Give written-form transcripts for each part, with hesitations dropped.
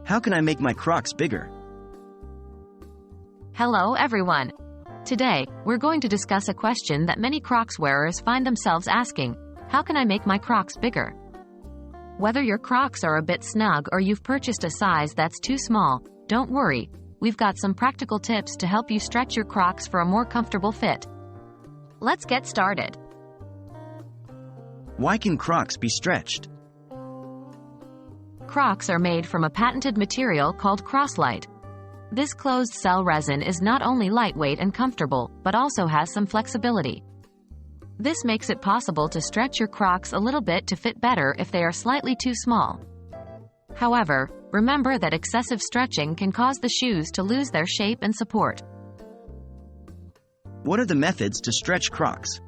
How can I make my Crocs bigger? Hello everyone. Today, we're going to discuss a question that many Crocs wearers find themselves asking. How can I make my Crocs bigger? Whether your Crocs are a bit snug or you've purchased a size that's too small, don't worry. We've got some practical tips to help you stretch your Crocs for a more comfortable fit. Let's get started. Why can Crocs be stretched? Crocs are made from a patented material called Croslite. This closed-cell resin is not only lightweight and comfortable, but also has some flexibility. This makes it possible to stretch your Crocs a little bit to fit better if they are slightly too small. However, remember that excessive stretching can cause the shoes to lose their shape and support. What are the methods to stretch Crocs?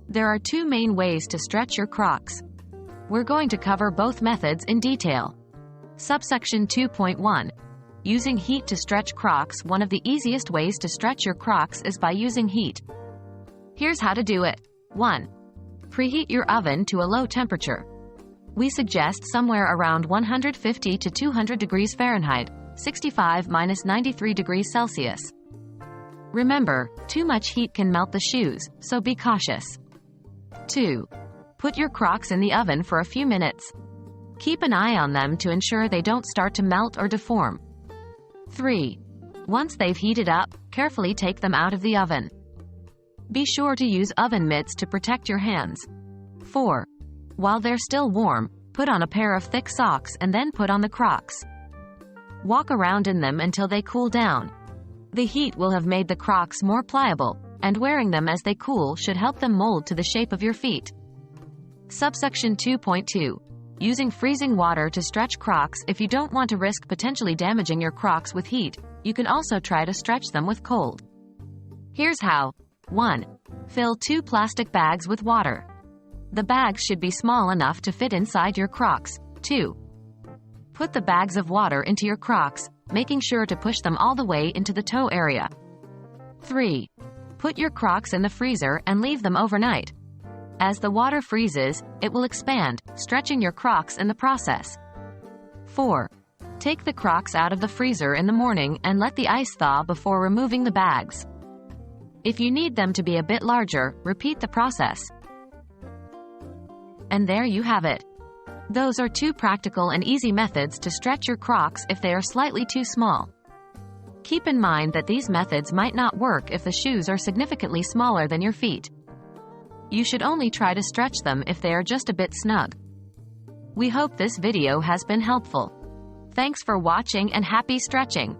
There are two main ways to stretch your Crocs. We're going to cover both methods in detail. Subsection 2.1. Using heat to stretch Crocs. One of the easiest ways to stretch your Crocs is by using heat. Here's how to do it. 1. Preheat your oven to a low temperature. We suggest somewhere around 150 to 200 degrees Fahrenheit, 65–93 degrees Celsius. Remember, too much heat can melt the shoes, so be cautious. 2. Put your Crocs in the oven for a few minutes. Keep an eye on them to ensure they don't start to melt or deform. 3. Once they've heated up, carefully take them out of the oven. Be sure to use oven mitts to protect your hands. 4. While they're still warm, put on a pair of thick socks and then put on the Crocs. Walk around in them until they cool down. The heat will have made the Crocs more pliable, and wearing them as they cool should help them mold to the shape of your feet. Subsection 2.2. Using freezing water to stretch Crocs. If you don't want to risk potentially damaging your Crocs with heat, you can also try to stretch them with cold. Here's how. 1. Fill 2 plastic bags with water. The bags should be small enough to fit inside your Crocs. 2. Put the bags of water into your Crocs, making sure to push them all the way into the toe area. 3. Put your Crocs in the freezer and leave them overnight. As the water freezes, it will expand, stretching your Crocs in the process. 4. Take the Crocs out of the freezer in the morning and let the ice thaw before removing the bags. If you need them to be a bit larger, repeat the process. And there you have it. Those are 2 practical and easy methods to stretch your Crocs if they are slightly too small. Keep in mind that these methods might not work if the shoes are significantly smaller than your feet. You should only try to stretch them if they are just a bit snug. We hope this video has been helpful. Thanks for watching and happy stretching!